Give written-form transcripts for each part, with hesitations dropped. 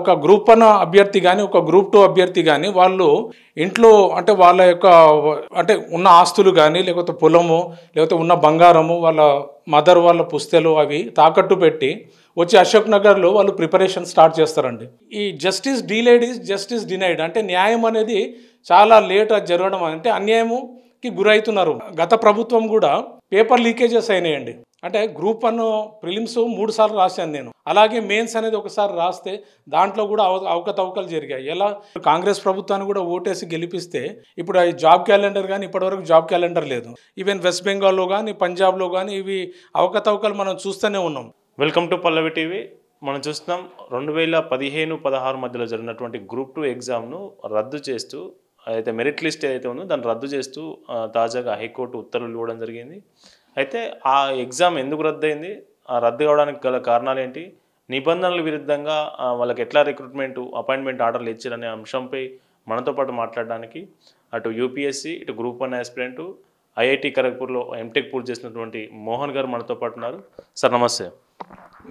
ఒక గ్రూప్ 1 అభ్యర్థి కానీ ఒక గ్రూప్ 2 అభ్యర్థి కానీ వాళ్ళు ఇంట్లో అంటే వాళ్ళ యొక్క అంటే ఉన్న ఆస్తులు కానీ లేకపోతే పొలము లేకపోతే ఉన్న బంగారము వాళ్ళ మదర్ వాళ్ళ పుస్తెలు అవి తాకట్టు పెట్టి వచ్చి అశోక్ నగర్లో వాళ్ళు ప్రిపరేషన్ స్టార్ట్ చేస్తారండి. ఈ justice delayed is justice denied అంటే న్యాయం అనేది చాలా లేట్ జరగడం అంటే అన్యాయంకి గురవుతున్నారు. గత ప్రభుత్వం కూడా పేపర్ లీకేజెస్ అయినాయండి. అంటే గ్రూప్ 1 ప్రిలిమ్స్ 3 సార్లు రాశాను నేను. అలాగే మెయిన్స్ అనేది ఒకసారి రాస్తే దాంట్లో కూడా అవకతవకలు జరిగాయి. ఎలా కాంగ్రెస్ ప్రభుత్వాన్ని కూడా ఓటేసి గెలిపిస్తే ఇప్పుడు ఈ జాబ్ క్యాలెండర్ కానీ ఇప్పటివరకు జాబ్ క్యాలెండర్ లేదు. ఈవెన్ వెస్ట్ బెంగాల్లో కానీ పంజాబ్లో కానీ ఇవి అవకతవకలు మనం చూస్తూనే ఉన్నాం. Welcome to Pallavi TV. మనం చూస్తున్నాం 2015-16 మధ్యలో జరిగినటువంటి గ్రూప్ 2 ఎగ్జామ్ను రద్దు చేస్తూ అయితే మెరిట్ లిస్ట్ ఏదైతే ఉందో దాన్ని రద్దు చేస్తూ తాజాగా హైకోర్టు ఉత్తర్వులు ఇవ్వడం జరిగింది. అయితే ఆ ఎగ్జామ్ ఎందుకు రద్దయింది, ఆ రద్దు కావడానికి గల కారణాలు ఏంటి, నిబంధనల విరుద్ధంగా వాళ్ళకి ఎట్లా రిక్రూట్మెంట్ అపాయింట్మెంట్ ఆర్డర్లు ఇచ్చారనే అంశంపై మనతో పాటు మాట్లాడడానికి అటు యూపీఎస్సీ ఇటు గ్రూప్ 1 ఆస్పిరెంట్ ఐఐటి ఖరగ్పూర్లో ఎంటెక్ పూర్తి చేసినటువంటి మోహన్ గారు మనతో పాటు ఉన్నారు. సార్ నమస్తే.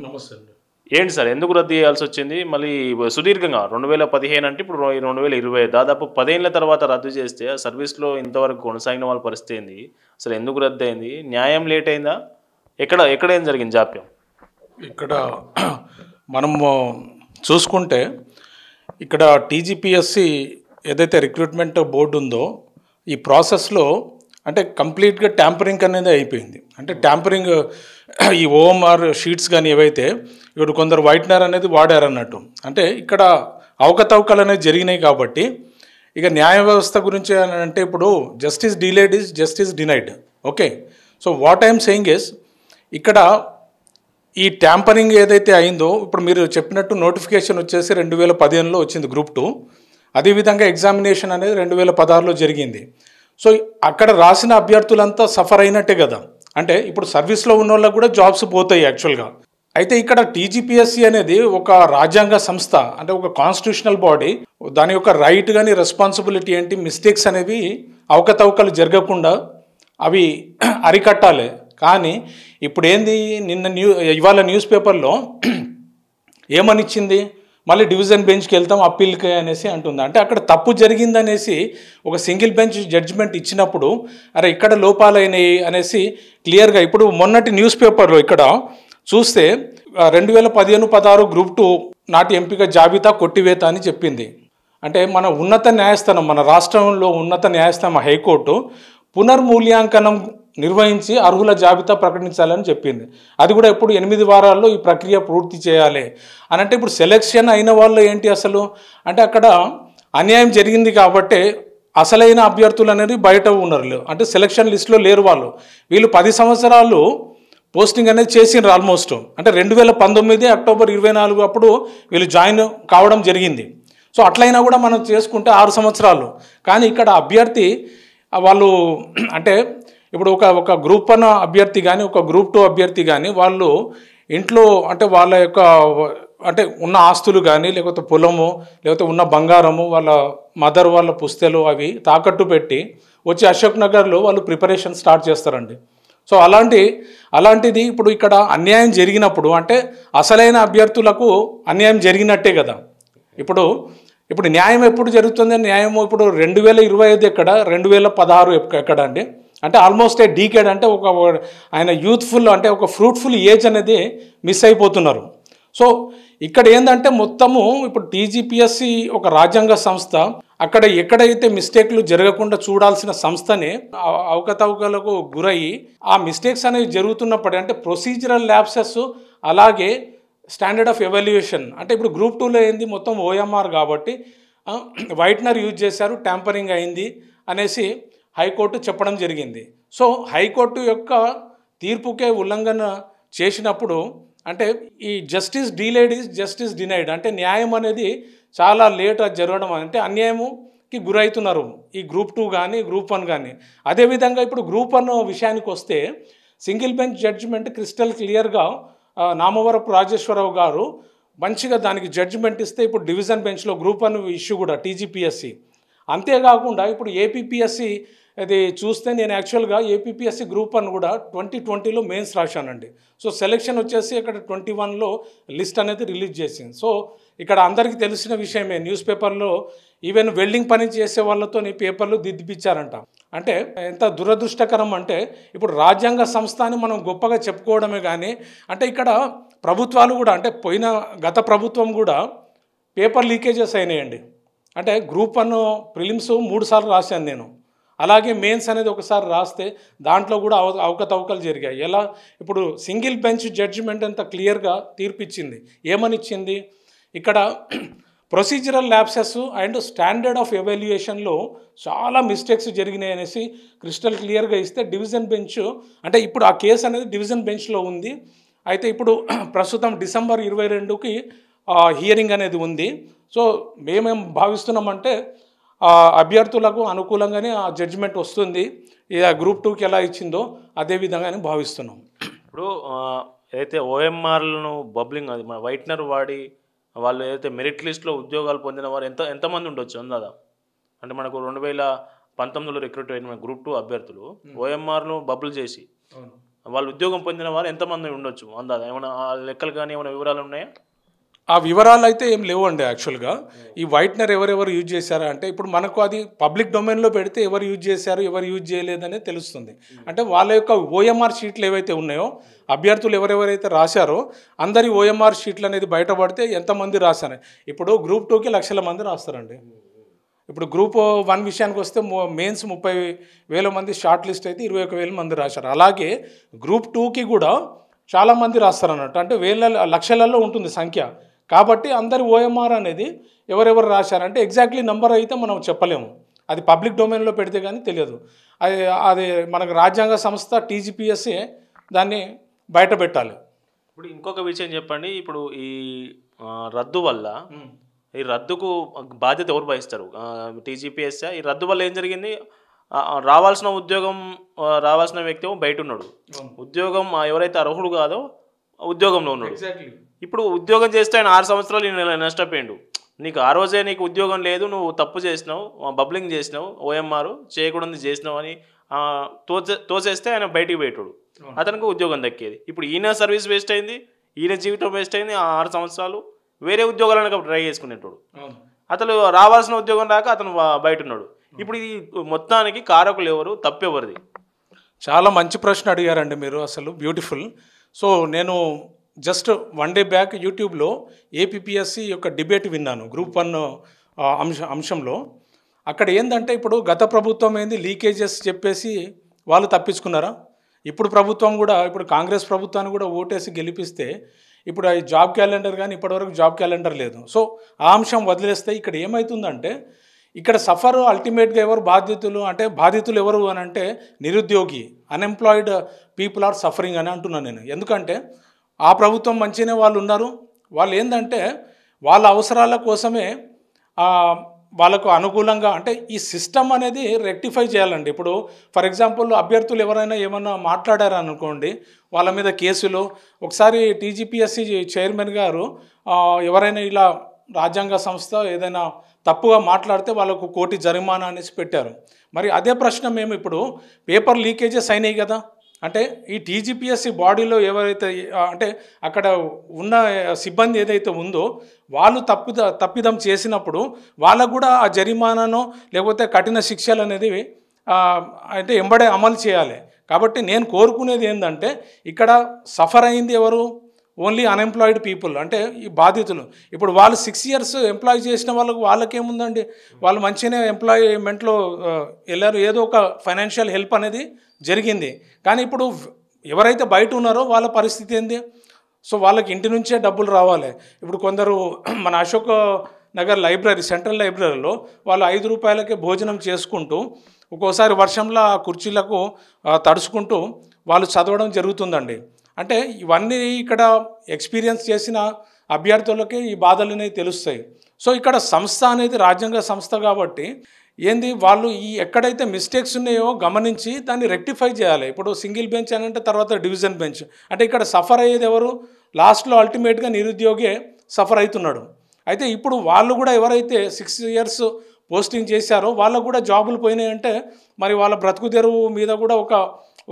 నమస్తే అండి. ఏంటి సార్ ఎందుకు రద్దు చేయాల్సి వచ్చింది? మళ్ళీ సుదీర్ఘంగా 2015 అంటే ఇప్పుడు 2020 దాదాపు 10 ఏళ్ల తర్వాత రద్దు చేస్తే ఆ సర్వీస్లో ఇంతవరకు కొనసాగిన వాళ్ళ పరిస్థితి ఏంది, అసలు ఎందుకు రద్దు అయింది, న్యాయం లేట్ అయిందా, ఎక్కడ ఏం జరిగింది జాప్యం? ఇక్కడ మనము చూసుకుంటే ఇక్కడ టీజీపీఎస్సీ ఏదైతే రిక్రూట్మెంట్ బోర్డు ఉందో ఈ ప్రాసెస్లో అంటే కంప్లీట్గా ట్యాంపరింగ్ అనేది అయిపోయింది. అంటే ట్యాంపరింగ్ ఈ ఓఎంఆర్ షీట్స్ కానీ ఏవైతే ఇక్కడ కొందరు వైట్నర్ అనేది వాడారన్నట్టు అంటే ఇక్కడ అవకతవకలు అనేది జరిగినాయి. కాబట్టి ఇక న్యాయ వ్యవస్థ గురించి అంటే ఇప్పుడు justice delayed is justice denied. Okay, so what I'm saying is ఇక్కడ ఈ ట్యాంపరింగ్ ఏదైతే అయిందో ఇప్పుడు మీరు చెప్పినట్టు నోటిఫికేషన్ వచ్చేసి 2015లో వచ్చింది గ్రూప్ 2. అదేవిధంగా ఎగ్జామినేషన్ అనేది 2016లో జరిగింది. సో అక్కడ రాసిన అభ్యర్థులంతా సఫర్ అయినట్టే కదా. అంటే ఇప్పుడు సర్వీస్లో ఉన్న వాళ్ళకు కూడా జాబ్స్ పోతాయి యాక్చువల్గా. అయితే ఇక్కడ టీజీపీఎస్సీ అనేది ఒక రాజ్యాంగ సంస్థ అంటే ఒక కాన్స్టిట్యూషనల్ బాడీ. దాని యొక్క రైట్ కానీ రెస్పాన్సిబిలిటీ ఏంటి, మిస్టేక్స్ అనేవి అవకతవకలు జరగకుండా అవి అరికట్టాలి. కానీ ఇప్పుడు ఏంది ఇవాళ న్యూస్ పేపర్లో ఏమనిచ్చింది, మళ్ళీ డివిజన్ బెంచ్కి వెళ్తాం అప్పీల్కి అనేసి అంటుంది. అంటే అక్కడ తప్పు జరిగిందనేసి ఒక సింగిల్ బెంచ్ జడ్జిమెంట్ ఇచ్చినప్పుడు అరే ఇక్కడ లోపాలైనవి అనేసి క్లియర్గా ఇప్పుడు మొన్నటి న్యూస్ పేపర్లో ఇక్కడ చూస్తే 2015-16 గ్రూప్ 2 నాటి ఎంపిక జాబితా కొట్టివేత అని చెప్పింది. అంటే మన ఉన్నత న్యాయస్థానం, మన రాష్ట్రంలో ఉన్నత న్యాయస్థానం హైకోర్టు పునర్మూల్యాంకనం నిర్వహించి అర్హుల జాబితా ప్రకటించాలని చెప్పింది. అది కూడా ఇప్పుడు 8 వారాల్లో ఈ ప్రక్రియ పూర్తి చేయాలి అని. అంటే ఇప్పుడు సెలెక్షన్ అయిన వాళ్ళు ఏంటి అసలు అంటే అక్కడ అన్యాయం జరిగింది కాబట్టి అసలైన అభ్యర్థులు అనేది బయట ఉన్నారు. అంటే సెలక్షన్ లిస్టులో లేరు వాళ్ళు. వీళ్ళు 10 సంవత్సరాలు పోస్టింగ్ అనేది చేసిండ్రు ఆల్మోస్ట్. అంటే 2019 అక్టోబర్ 24 అప్పుడు వీళ్ళు జాయిన్ కావడం జరిగింది. సో అట్లయినా కూడా మనం చేసుకుంటే 6 సంవత్సరాలు. కానీ ఇక్కడ అభ్యర్థి వాళ్ళు అంటే ఇప్పుడు ఒక గ్రూప్ 1 అభ్యర్థి కానీ ఒక గ్రూప్ 2 అభ్యర్థి కానీ వాళ్ళు ఇంట్లో అంటే వాళ్ళ యొక్క అంటే ఉన్న ఆస్తులు కానీ లేకపోతే పొలము లేకపోతే ఉన్న బంగారము వాళ్ళ మదర్ వాళ్ళ పుస్తెలు అవి తాకట్టు పెట్టి వచ్చి అశోక్ నగర్లో వాళ్ళు ప్రిపరేషన్ స్టార్ట్ చేస్తారండి. సో అలాంటిది ఇప్పుడు ఇక్కడ అన్యాయం జరిగినప్పుడు అంటే అసలైన అభ్యర్థులకు అన్యాయం జరిగినట్టే కదా. ఇప్పుడు న్యాయం ఎప్పుడు జరుగుతుంది? న్యాయం ఇప్పుడు 2025 ఎక్కడ, 2016 ఎక్కడ అండి? అంటే ఆల్మోస్ట్ ఏ డీకేడ్ అంటే ఒక ఆయన యూత్ఫుల్ అంటే ఒక ఫ్రూట్ఫుల్ ఏజ్ అనేది మిస్ అయిపోతున్నారు. సో ఇక్కడ ఏంటంటే మొత్తము ఇప్పుడు టీజీపీఎస్సీ ఒక రాజ్యాంగ సంస్థ. అక్కడ ఎక్కడైతే మిస్టేక్లు జరగకుండా చూడాల్సిన సంస్థనే అవకతవకలకు గురయ్యి ఆ మిస్టేక్స్ అనేవి జరుగుతున్నప్పుడు అంటే ప్రొసీజరల్ ల్యాప్సెస్ అలాగే స్టాండర్డ్ ఆఫ్ ఎవాల్యుయేషన్ అంటే ఇప్పుడు గ్రూప్ 2లో ఏంది మొత్తం ఓఎంఆర్ కాబట్టి వైట్నర్ యూజ్ చేశారు, ట్యాంపరింగ్ అయింది అనేసి హైకోర్టు చెప్పడం జరిగింది. సో హైకోర్టు యొక్క తీర్పుకే ఉల్లంఘన చేసినప్పుడు అంటే ఈ justice delayed is justice denied అంటే న్యాయం అనేది చాలా లేట్ జరగడం అంటే అన్యాయంకి గురవుతున్నారు ఈ గ్రూప్ 2 కానీ గ్రూప్ 1 కానీ. అదేవిధంగా ఇప్పుడు గ్రూప్ 1 విషయానికి వస్తే సింగిల్ బెంచ్ జడ్జిమెంట్ క్రిస్టల్ క్లియర్గా నామవరపు రాజేశ్వరరావు గారు మంచిగా దానికి జడ్జిమెంట్ ఇస్తే ఇప్పుడు డివిజన్ బెంచ్లో గ్రూప్ 1 ఇష్యూ కూడా టీజీపీఎస్సీ. అంతేకాకుండా ఇప్పుడు ఏపీపీఎస్సీ అది చూస్తే నేను యాక్చువల్గా ఏపీపీఎస్సీ గ్రూప్ 1 కూడా 2020లో మెయిన్స్ రాశానండి. సో సెలెక్షన్ వచ్చేసి ఇక్కడ 21లో లిస్ట్ అనేది రిలీజ్ చేసింది. సో ఇక్కడ అందరికీ తెలిసిన విషయమే, న్యూస్ పేపర్లో ఈవెన్ వెల్డింగ్ పని చేసే వాళ్ళతో పేపర్లు దిద్దిపించారంట. అంటే ఎంత దురదృష్టకరం అంటే ఇప్పుడు రాజ్యాంగ సంస్థ అని మనం గొప్పగా చెప్పుకోవడమే కానీ, అంటే ఇక్కడ ప్రభుత్వాలు కూడా, అంటే గత ప్రభుత్వం కూడా పేపర్ లీకేజెస్ అయినాయండి. అంటే గ్రూప్ 1 ప్రిలిమ్స్ 3 సార్లు రాశాను నేను. అలాగే మెయిన్స్ అనేది ఒకసారి రాస్తే దాంట్లో కూడా అవకతవకలు జరిగాయి. ఎలా ఇప్పుడు సింగిల్ బెంచ్ జడ్జిమెంట్ అంత క్లియర్గా తీర్పిచ్చింది. ఏమని ఇచ్చింది? ఇక్కడ procedural lapses and standard of ఎవాల్యుయేషన్లో చాలా మిస్టేక్స్ జరిగినాయి అనేసి క్రిస్టల్ క్లియర్గా ఇస్తే డివిజన్ బెంచ్, అంటే ఇప్పుడు ఆ కేసు అనేది డివిజన్ బెంచ్లో ఉంది. అయితే ఇప్పుడు ప్రస్తుతం డిసెంబర్ 22కి హియరింగ్ అనేది ఉంది. సో మేమేం భావిస్తున్నామంటే అభ్యర్థులకు అనుకూలంగానే ఆ జడ్జిమెంట్ వస్తుంది. గ్రూప్ 2కి ఎలా ఇచ్చిందో అదే విధంగానే భావిస్తున్నాం. ఇప్పుడు ఏదైతే ఓఎంఆర్లను బబ్లింగ్, అది మన వైట్నర్ వాడి వాళ్ళు ఏదైతే మెరిట్ లిస్ట్లో ఉద్యోగాలు పొందిన వారు ఎంతమంది ఉండొచ్చు అందాదా? అంటే మనకు 2019లో రిక్రూట్ అయిన గ్రూప్ 2 అభ్యర్థులు ఓఎంఆర్ను బబుల్ చేసి వాళ్ళు ఉద్యోగం పొందిన వారు ఎంతమంది ఉండొచ్చు అందాదా? ఏమైనా లెక్కలు కానీ ఏమైనా వివరాలు ఉన్నాయా? ఆ వివరాలు అయితే ఏం లేవండి. యాక్చువల్గా ఈ వైట్నర్ ఎవరెవరు యూజ్ చేశారా అంటే ఇప్పుడు మనకు అది పబ్లిక్ డొమైన్లో పెడితే ఎవరు యూజ్ చేశారు ఎవరు యూజ్ చేయలేదనే తెలుస్తుంది. అంటే వాళ్ళ యొక్క ఓఎంఆర్ షీట్లు ఏవైతే ఉన్నాయో, అభ్యర్థులు ఎవరెవరైతే రాశారో అందరి ఓఎంఆర్ షీట్లు అనేది బయటపడితే ఎంతమంది రాశారు. ఇప్పుడు గ్రూప్ 2కి లక్షల మంది రాస్తారండి. ఇప్పుడు గ్రూప్ 1 విషయానికి వస్తే మెయిన్స్ 30,000 మంది, షార్ట్ లిస్ట్ అయితే 21,000 మంది రాశారు. అలాగే గ్రూప్ 2కి కూడా చాలామంది రాస్తారు అన్నట్టు. అంటే లక్షలలో ఉంటుంది సంఖ్య. కాబట్టి అందరి ఓఎంఆర్ అనేది ఎవరెవరు రాశారంటే ఎగ్జాక్ట్లీ నెంబర్ అయితే మనం చెప్పలేము. అది పబ్లిక్ డొమైన్లో పెడితే కానీ తెలియదు. అది మనకు రాజ్యాంగ సంస్థ టీజీపీఎస్సీ దాన్ని బయట పెట్టాలి. ఇప్పుడు ఇంకొక విషయం చెప్పండి. ఇప్పుడు ఈ రద్దు వల్ల, ఈ రద్దుకు బాధ్యత ఎవరు వహిస్తారు? టీజీపీఎస్సీ. ఈ రద్దు వల్ల ఏం జరిగింది? రావాల్సిన ఉద్యోగం రావాల్సిన వ్యక్తి బయట ఉన్నాడు, ఉద్యోగం ఎవరైతే అర్హుడు కాదో ఉద్యోగంలో ఉన్నాడు. ఇప్పుడు ఉద్యోగం చేస్తే ఆయన 6 సంవత్సరాలు నష్టపోయిండు. నీకు ఆ రోజే నీకు ఉద్యోగం లేదు, నువ్వు తప్పు చేసినావు, బబ్లింగ్ చేసినావు, ఓఎంఆర్ చేయకూడదు చేసినావు అని తోసేస్తే ఆయన బయటికి పెట్టాడు, అతనికి ఉద్యోగం దక్కేది. ఇప్పుడు ఈయన సర్వీస్ వేస్ట్ అయింది, ఈయన జీవితం వేస్ట్ అయింది. 6 సంవత్సరాలు వేరే ఉద్యోగాలను ట్రై చేసుకునేటోడు, అతను రావాల్సిన ఉద్యోగం రాక అతను బయట ఉన్నాడు. ఇప్పుడు ఇది మొత్తానికి కారకులు ఎవరు, తప్పెవరిది? చాలా మంచి ప్రశ్న అడిగారండి మీరు, అసలు బ్యూటిఫుల్. సో నేను జస్ట్ 1 డే బ్యాక్ యూట్యూబ్లో ఏపీపీఎస్సీ యొక్క డిబేట్ విన్నాను గ్రూప్ 1 అంశంలో. అక్కడ ఏంటంటే ఇప్పుడు గత ప్రభుత్వం ఏంది లీకేజెస్ చెప్పేసి వాళ్ళు తప్పించుకున్నారా? ఇప్పుడు ప్రభుత్వం కూడా, ఇప్పుడు కాంగ్రెస్ ప్రభుత్వాన్ని కూడా ఓటేసి గెలిపిస్తే ఇప్పుడు ఈ జాబ్ క్యాలెండర్ కానీ ఇప్పటివరకు జాబ్ క్యాలెండర్ లేదు. సో ఆ అంశం వదిలేస్తే ఇక్కడ ఏమవుతుందంటే ఇక్కడ సఫర్ అల్టిమేట్గా ఎవరు బాధితులు అంటే, బాధితులు ఎవరు అని అంటే నిరుద్యోగి, అన్ఎంప్లాయిడ్ పీపుల్ ఆర్ సఫరింగ్ అని అంటున్నాను నేను. ఎందుకంటే ఆ ప్రభుత్వం మంచిగానే వాళ్ళు ఉన్నారు. వాళ్ళు ఏంటంటే వాళ్ళ అవసరాల కోసమే వాళ్ళకు అనుకూలంగా, అంటే ఈ సిస్టమ్ అనేది రెక్టిఫై చేయాలండి. ఇప్పుడు ఫర్ ఎగ్జాంపుల్ అభ్యర్థులు ఎవరైనా ఏమన్నా మాట్లాడారనుకోండి, వాళ్ళ మీద కేసులు. ఒకసారి టీజీపీఎస్సీ చైర్మన్ గారు ఎవరైనా ఇలా రాజ్యాంగ సంస్థ ఏదైనా తప్పుగా మాట్లాడితే వాళ్ళకు 1 కోటి జరిమానా అనేసి పెట్టారు. మరి అదే ప్రశ్న మేము ఇప్పుడు పేపర్ లీకేజెస్ అయినాయి కదా, అంటే ఈ టీజీపీఎస్సీ బాడీలో ఎవరైతే అంటే అక్కడ ఉన్న సిబ్బంది ఏదైతే ఉందో వాళ్ళు తప్పిదం చేసినప్పుడు వాళ్ళకు కూడా ఆ జరిమానాను లేకపోతే కఠిన శిక్షలు అనేది అంటే ఎంబడే అమలు చేయాలి. కాబట్టి నేను కోరుకునేది ఏంటంటే ఇక్కడ సఫర్ అయింది ఎవరు? ఓన్లీ అన్ఎంప్లాయిడ్ పీపుల్, అంటే ఈ బాధితులు. ఇప్పుడు వాళ్ళు 6 years ఎంప్లాయ్ చేసిన వాళ్ళకేముందండి, వాళ్ళు మంచిగానే ఎంప్లాయ్మెంట్లో వెళ్ళారు, ఏదో ఒక ఫైనాన్షియల్ హెల్ప్ అనేది జరిగింది. కానీ ఇప్పుడు ఎవరైతే బయట ఉన్నారో వాళ్ళ పరిస్థితి ఏంది? సో వాళ్ళకి ఇంటి నుంచే డబ్బులు రావాలి. ఇప్పుడు కొందరు మన అశోక్ నగర్ లైబ్రరీ, సెంట్రల్ లైబ్రరీలో వాళ్ళు 5 రూపాయలకే భోజనం చేసుకుంటూ ఒక్కోసారి వర్షంలో ఆ కుర్చీలకు తడుచుకుంటూ వాళ్ళు చదవడం జరుగుతుందండి. అంటే ఇవన్నీ ఇక్కడ ఎక్స్పీరియన్స్ చేసిన అభ్యర్థులకే ఈ బాధలు అనేవి తెలుస్తాయి. సో ఇక్కడ సంస్థ అనేది రాజ్యాంగ సంస్థ కాబట్టి ఏంది, వాళ్ళు ఈ ఎక్కడైతే మిస్టేక్స్ ఉన్నాయో గమనించి దాన్ని రెక్టిఫై చేయాలి. ఇప్పుడు సింగిల్ బెంచ్ అని అంటే తర్వాత డివిజన్ బెంచ్, అంటే ఇక్కడ సఫర్ అయ్యేది ఎవరు? లాస్ట్లో అల్టిమేట్గా నిరుద్యోగే సఫర్ అవుతున్నాడు. అయితే ఇప్పుడు వాళ్ళు కూడా ఎవరైతే 6 years పోస్టింగ్ చేశారో వాళ్ళకు కూడా జాబులు పోయినాయంటే మరి వాళ్ళ బ్రతుకు తెరువు మీద కూడా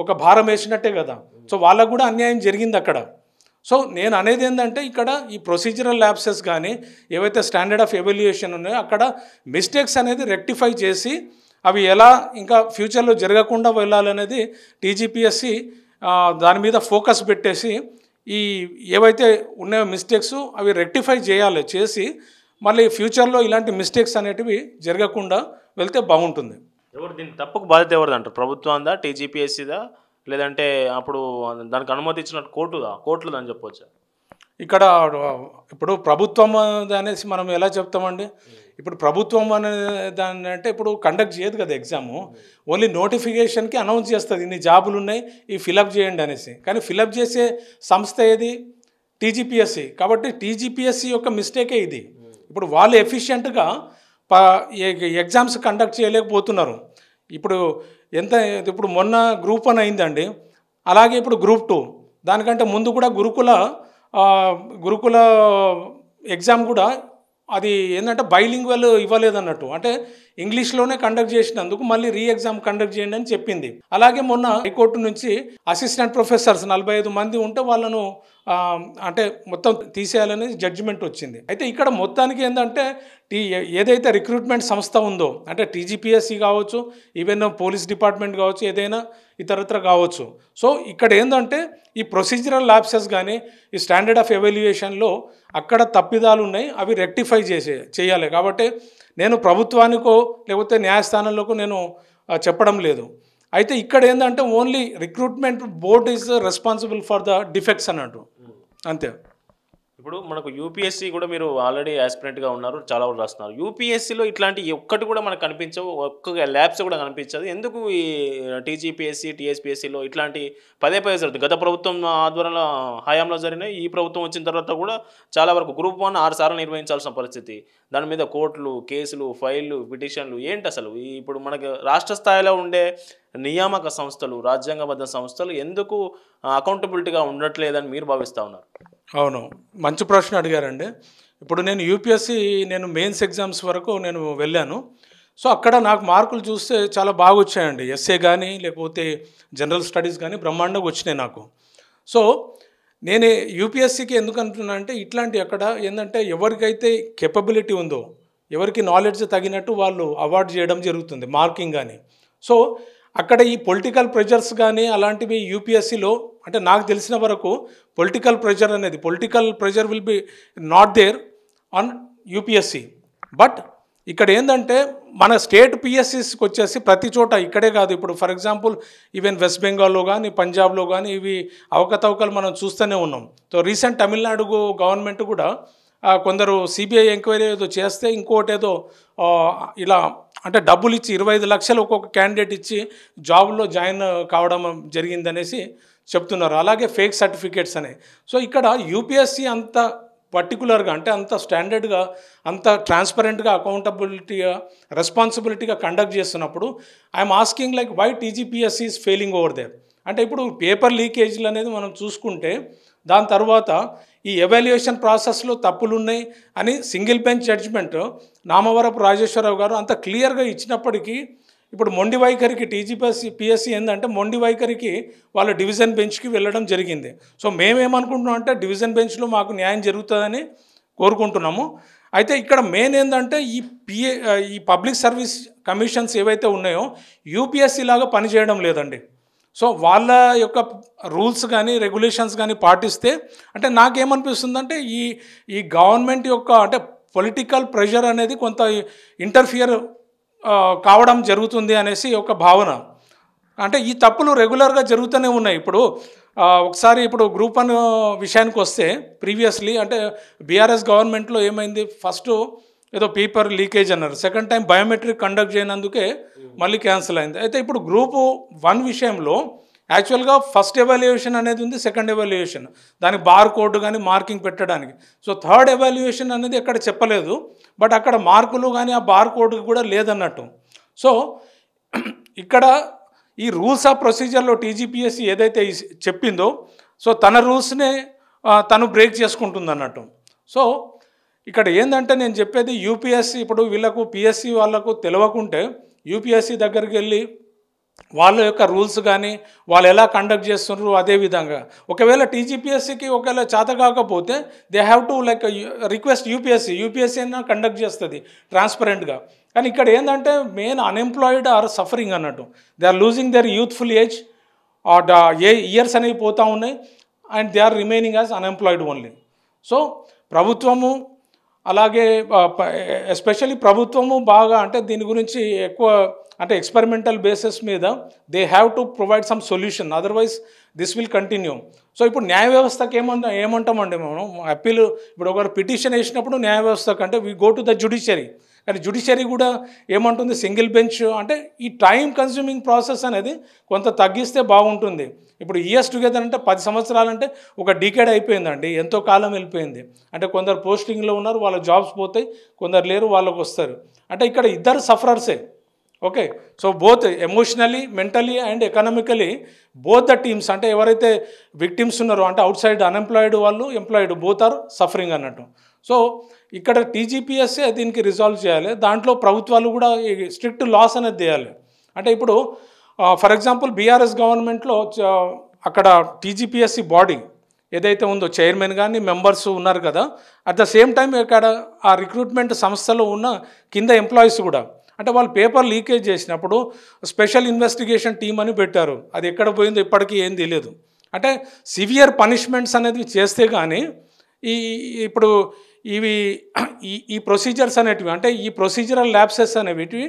ఒక భారం వేసినట్టే కదా. సో వాళ్ళకు కూడా అన్యాయం జరిగింది అక్కడ. సో నేను అనేది ఏంటంటే ఇక్కడ ఈ ప్రొసీజరల్ ల్యాప్సెస్ కానీ ఏవైతే స్టాండర్డ్ ఆఫ్ ఎవాల్యుయేషన్ ఉన్నాయో అక్కడ మిస్టేక్స్ అనేది రెక్టిఫై చేసి అవి ఎలా ఇంకా ఫ్యూచర్లో జరగకుండా వెళ్ళాలనేది టీజీపీఎస్సీ దాని మీద ఫోకస్ పెట్టేసి ఈ ఏవైతే ఉన్నాయో మిస్టేక్స్ అవి రెక్టిఫై చేసి మళ్ళీ ఫ్యూచర్లో ఇలాంటి మిస్టేక్స్ అనేటివి జరగకుండా వెళ్తే బాగుంటుంది. ఎవరు దీని తప్పుకు బాధ్యత ఎవరిది అంటారు? ప్రభుత్వందా, టీజీపీఎస్సీదా, లేదంటే అప్పుడు దానికి అనుమతి ఇచ్చినట్టు కోర్టులు అని చెప్పొచ్చా? ఇక్కడ ఇప్పుడు ప్రభుత్వం అనేసి మనం ఎలా చెప్తామండి? ఇప్పుడు ప్రభుత్వం అనే దాన్ని అంటే ఇప్పుడు కండక్ట్ చేయదు కదా ఎగ్జాము, ఓన్లీ నోటిఫికేషన్కి అనౌన్స్ చేస్తుంది ఇన్ని జాబులు ఉన్నాయి ఇవి ఫిలప్ చేయండి అనేసి. కానీ ఫిలప్ చేసే సంస్థ ఏది? టీజీపీఎస్సీ. కాబట్టి టీజీపీఎస్సీ యొక్క మిస్టేకే ఇది. ఇప్పుడు వాళ్ళు ఎఫిషియెంట్గా ఎగ్జామ్స్ కండక్ట్ చేయలేకపోతున్నారు. ఇప్పుడు మొన్న గ్రూప్ 1 అయిందండి, అలాగే ఇప్పుడు గ్రూప్ 2, దానికంటే ముందు కూడా గురుకుల ఎగ్జామ్ కూడా అది ఏంటంటే బైలింగ్వల్ ఇవ్వలేదన్నట్టు, అంటే ఇంగ్లీష్లోనే కండక్ట్ చేసినందుకు మళ్ళీ ఎగ్జామ్ కండక్ట్ చేయండి అని చెప్పింది. అలాగే మొన్న హైకోర్టు నుంచి అసిస్టెంట్ ప్రొఫెసర్స్ 45 మంది ఉంటే వాళ్ళను అంటే మొత్తం తీసేయాలనేది జడ్జిమెంట్ వచ్చింది. అయితే ఇక్కడ మొత్తానికి ఏంటంటే ఏదైతే రిక్రూట్మెంట్ సంస్థ ఉందో అంటే టీజీపీఎస్సీ కావచ్చు, ఈవెన్ పోలీస్ డిపార్ట్మెంట్ కావచ్చు, ఏదైనా ఇతరత్ర కావచ్చు. సో ఇక్కడ ఏంటంటే ఈ ప్రొసీజరల్ ల్యాప్సెస్ కానీ ఈ స్టాండర్డ్ ఆఫ్ ఎవాల్యుయేషన్లో అక్కడ తప్పిదాలు ఉన్నాయి, అవి రెక్టిఫై చేయాలి. కాబట్టి నేను ప్రభుత్వానికో లేకపోతే న్యాయస్థానంలోకో నేను చెప్పడం లేదు. అయితే ఇక్కడ ఏంటంటే only recruitment board is responsible for the defects అన్నట్టు, అంతే. ఇప్పుడు మనకు యూపీఎస్సీ కూడా మీరు ఆల్రెడీ ఆస్పిరెంట్గా ఉన్నారు, చాలా వరకు రాస్తున్నారు. యూపీఎస్సీలో ఇట్లాంటి ఒక్కటి కూడా మనకు కనిపించవు, ఒక్క ల్యాబ్స్ కూడా కనిపించదు. ఎందుకు ఈ టీజీపీఎస్సీ, టీఎస్పీఎస్సీలో ఇట్లాంటి పదే జరుగుతుంది? గత ప్రభుత్వం ఆధ్వర్యంలో హయాంలో జరిగినాయి, ఈ ప్రభుత్వం వచ్చిన తర్వాత కూడా చాలా వరకు గ్రూప్ 1 6 సార్లు నిర్వహించాల్సిన పరిస్థితి. దాని మీద కోర్టులు, కేసులు, ఫైళ్ళు, పిటిషన్లు ఏంటి అసలు? ఇప్పుడు మనకు రాష్ట్ర స్థాయిలో ఉండే నియామక సంస్థలు, రాజ్యాంగబద్ధ సంస్థలు ఎందుకు అకౌంటబిలిటీగా ఉండట్లేదని మీరు భావిస్తూ ఉన్నారు? అవును, మంచి ప్రశ్న అడిగారండి. ఇప్పుడు నేను యూపీఎస్సీ మెయిన్స్ ఎగ్జామ్స్ వరకు నేను వెళ్ళాను. సో అక్కడ నాకు మార్కులు చూస్తే చాలా బాగా వచ్చాయండి. ఎస్ఏ కానీ లేకపోతే జనరల్ స్టడీస్ కానీ బ్రహ్మాండంగా వచ్చినాయి నాకు. సో నేను యూపీఎస్సీకి ఎందుకు అంటున్నా అంటే ఇట్లాంటి అక్కడ ఏంటంటే ఎవరికైతే కెపబిలిటీ ఉందో, ఎవరికి నాలెడ్జ్ తగినట్టు వాళ్ళు అవార్డు చేయడం జరుగుతుంది, మార్కింగ్ కానీ. సో అక్కడ ఈ పొలిటికల్ ప్రెషర్స్ కానీ అలాంటివి యూపీఎస్సీలో అంటే నాకు తెలిసిన వరకు political pressure will be not there on UPSC. But ఇక్కడ ఏంటంటే మన స్టేట్ పిఎస్సీస్కి వచ్చేసి ప్రతి చోట ఇక్కడే కాదు, ఇప్పుడు ఫర్ ఎగ్జాంపుల్ ఈవెన్ వెస్ట్ బెంగాల్లో కానీ పంజాబ్లో కానీ ఇవి అవకతవకలు మనం చూస్తూనే ఉన్నాం. సో రీసెంట్ తమిళనాడు గవర్నమెంట్ కూడా కొందరు సిబిఐ ఎంక్వైరీ ఏదో చేస్తే ఇంకోటి ఏదో ఇలా అంటే డబ్బులు ఇచ్చి 25 లక్షలు ఒక్కొక్క క్యాండిడేట్ ఇచ్చి జాబ్లో జాయిన్ కావడం జరిగిందనేసి చెప్తున్నారు. అలాగే ఫేక్ సర్టిఫికేట్స్ అనే. సో ఇక్కడ యూపీఎస్సీ అంత పర్టికులర్గా అంటే అంత స్టాండర్డ్గా అంత ట్రాన్స్పరెంట్గా అకౌంటబిలిటీగా రెస్పాన్సిబిలిటీగా కండక్ట్ చేస్తున్నప్పుడు I'm asking like why TGPSC is failing over there. అంటే ఇప్పుడు పేపర్ లీకేజీలు అనేది మనం చూసుకుంటే దాని తర్వాత ఈ ఎవాల్యుయేషన్ ప్రాసెస్లో తప్పులు ఉన్నాయి అని single bench judgement Namavarapu Rajeshwara Rao అంత క్లియర్గా ఇచ్చినప్పటికీ ఇప్పుడు మొండి వైఖరికి పిఎస్సీ ఏంటంటే మొండి వైఖరికి వాళ్ళ డివిజన్ బెంచ్కి వెళ్ళడం జరిగింది. సో మేమేమనుకుంటున్నాం అంటే డివిజన్ బెంచ్లో మాకు న్యాయం జరుగుతుందని కోరుకుంటున్నాము. అయితే ఇక్కడ మెయిన్ ఏంటంటే ఈ పబ్లిక్ సర్వీస్ కమిషన్స్ ఏవైతే ఉన్నాయో యూపీఎస్సీ లాగా పనిచేయడం లేదండి. సో వాళ్ళ యొక్క రూల్స్ కానీ రెగ్యులేషన్స్ కానీ పాటిస్తే అంటే నాకేమనిపిస్తుందంటే ఈ గవర్నమెంట్ యొక్క అంటే పొలిటికల్ ప్రెషర్ అనేది కొంత ఇంటర్ఫియర్ కావడం జరుగుతుంది అనేసి ఒక భావన. అంటే ఈ తప్పులు రెగ్యులర్గా జరుగుతూనే ఉన్నాయి. ఒకసారి గ్రూప్ 1 విషయానికి వస్తే ప్రీవియస్లీ అంటే బీఆర్ఎస్ గవర్నమెంట్లో ఏమైంది, ఫస్ట్ ఏదో పేపర్ లీకేజ్ అన్నారు, సెకండ్ టైం బయోమెట్రిక్ కండక్ట్ చేయనందుకే మళ్ళీ క్యాన్సిల్ అయింది. అయితే ఇప్పుడు గ్రూప్ 1 విషయంలో యాక్చువల్గా ఫస్ట్ ఎవాల్యుయేషన్ అనేది ఉంది, సెకండ్ ఎవాల్యుయేషన్ దానికి బార్ కోడ్ కానీ మార్కింగ్ పెట్టడానికి. సో థర్డ్ ఎవాల్యుయేషన్ అనేది ఎక్కడ చెప్పలేదు, బట్ అక్కడ మార్కులు కానీ ఆ బార్ కోడ్ కూడా లేదన్నట్టు. సో ఇక్కడ ఈ రూల్స్ ఆఫ్ ప్రొసీజర్లో టీజీపీఎస్సీ ఏదైతే చెప్పిందో సో తన రూల్స్నే తను బ్రేక్ చేసుకుంటుంది అన్నట్టు. సో ఇక్కడ ఏంటంటే నేను చెప్పేది యూపీఎస్సీ ఇప్పుడు వీళ్ళకు పిఎస్సి వాళ్ళకు తెలియకుంటే యూపీఎస్సీ దగ్గరికి వెళ్ళి వాళ్ళ యొక్క రూల్స్ కానీ వాళ్ళు ఎలా కండక్ట్ చేస్తున్నారు అదే విధంగా ఒకవేళ టీజీపీఎస్సీకి ఒకవేళ చేత కాకపోతే they have to like request UPSC అయినా కండక్ట్ చేస్తుంది ట్రాన్స్పరెంట్గా. కానీ ఇక్కడ ఏంటంటే మెయిన్ అన్ఎంప్లాయిడ్ ఆర్ సఫరింగ్ అన్నట్టు, they are losing their youthful age, years అనేవి పోతూ ఉన్నాయి and they are remaining as unemployed only. So ప్రభుత్వము అలాగే ఎస్పెషల్లీ ప్రభుత్వము బాగా అంటే దీని గురించి ఎక్కువ అంటే ఎక్స్పెరిమెంటల్ బేసిస్ మీద they have to provide some solution, otherwise this will continue. So ఇప్పుడు న్యాయ వ్యవస్థకి ఏమంటామండి మనం అప్పీల్, ఇప్పుడు ఒకరు పిటిషన్ వేసినప్పుడు న్యాయ వ్యవస్థకు అంటే we go to the judiciary, కానీ జ్యుడిషియరీ కూడా ఏమంటుంది సింగిల్ బెంచ్ అంటే ఈ టైం కన్స్యూమింగ్ ప్రాసెస్ అనేది కొంత తగ్గిస్తే బాగుంటుంది. ఇప్పుడు ఇయర్స్ టుగెదర్ అంటే 10 సంవత్సరాలంటే ఒక డికేడ్ అయిపోయిందండి, ఎంతో కాలం వెళ్ళిపోయింది. అంటే కొందరు పోస్టింగ్లో ఉన్నారు, వాళ్ళ జాబ్స్ పోతాయి, కొందరు లేరు, వాళ్ళకు వస్తారు. అంటే ఇక్కడ ఇద్దరు సఫరర్సే. Okay, so both emotionally, mentally and economically both the teams అంటే ఎవరైతే విక్టిమ్స్ ఉన్నారో అంటే అవుట్ సైడ్ అన్ఎంప్లాయిడ్ వాళ్ళు, ఎంప్లాయిడ్ బోత్ ఆర్ సఫరింగ్ అన్నట్టు. సో ఇక్కడ టీజీపీఎస్సీ దీనికి రిజాల్వ్ చేయాలి, దాంట్లో ప్రభుత్వాలు కూడా స్ట్రిక్ట్ లాస్ అనేది చేయాలి. అంటే ఇప్పుడు ఫర్ ఎగ్జాంపుల్ బీఆర్ఎస్ గవర్నమెంట్లో అక్కడ టీజీపీఎస్సీ బాడీ ఏదైతే ఉందో చైర్మన్ కానీ మెంబర్స్ ఉన్నారు కదా, అట్ ద సేమ్ టైం ఇక్కడ ఆ రిక్రూట్మెంట్ సంస్థలో ఉన్న కింద ఎంప్లాయీస్ కూడా అంటే వాళ్ళు పేపర్ లీకేజ్ చేసినప్పుడు స్పెషల్ ఇన్వెస్టిగేషన్ టీం అని పెట్టారు, అది ఎక్కడ పోయిందో ఇప్పటికీ ఏం తెలియదు. అంటే సివియర్ పనిష్మెంట్స్ అనేది చేస్తే కానీ ఇప్పుడు ఈ ప్రొసీజర్స్ అనేటివి అంటే ఈ ప్రొసీజరల్ ల్యాప్సెస్ అనేవి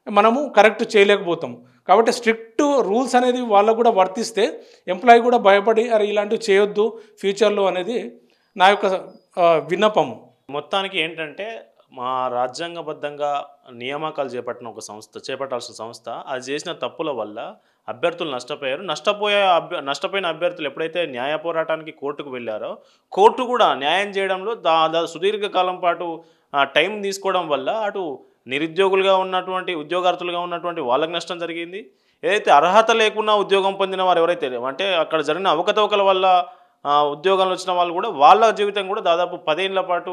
మనము కరెక్ట్ చేయలేకపోతాం. కాబట్టి స్ట్రిక్ట్ రూల్స్ అనేది వాళ్ళకు కూడా వర్తిస్తే ఎంప్లాయీ కూడా భయపడి అరే ఇలాంటివి చేయొద్దు ఫ్యూచర్లో అనేది నా యొక్క విన్నపము. మొత్తానికి ఏంటంటే మా రాజ్యాంగబద్ధంగా నియామకాలు చేపట్టాల్సిన సంస్థ అది చేసిన తప్పుల వల్ల అభ్యర్థులు నష్టపోయారు. నష్టపోయిన అభ్యర్థులు ఎప్పుడైతే న్యాయ పోరాటానికి కోర్టుకు వెళ్ళారో కోర్టు కూడా న్యాయం చేయడంలో సుదీర్ఘకాలం పాటు టైం తీసుకోవడం వల్ల అటు నిరుద్యోగులుగా ఉన్నటువంటి ఉద్యోగార్థులుగా ఉన్నటువంటి వాళ్ళకి నష్టం జరిగింది. ఏదైతే అర్హత లేకున్నా ఉద్యోగం పొందిన వారు ఎవరైతే అంటే అక్కడ జరిగిన అవకతవకల వల్ల ఉద్యోగాలు వచ్చిన వాళ్ళు కూడా వాళ్ళ జీవితం కూడా దాదాపు 10 ఏళ్ల పాటు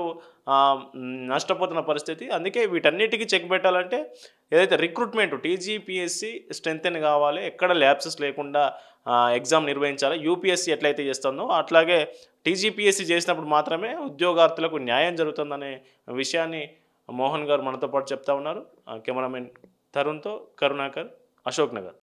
నష్టపోతున్న పరిస్థితి. అందుకే వీటన్నిటికీ చెక్ పెట్టాలంటే ఏదైతే రిక్రూట్మెంట్ టీజీపీఎస్సీ స్ట్రెంగ్తెన్ కావాలి, ఎక్కడ ల్యాప్సెస్ లేకుండా ఎగ్జామ్ నిర్వహించాలి. యూపీఎస్సీ ఎట్లయితే చేస్తుందో అట్లాగే టీజీపీఎస్సీ చేసినప్పుడు మాత్రమే ఉద్యోగార్థులకు న్యాయం జరుగుతుందనే విషయాన్ని మోహన్ గారు మనతో పాటు చెప్తా ఉన్నారు. కెమెరామెన్ తరుణ్తో కరుణాకర్, అశోక్ నగర్.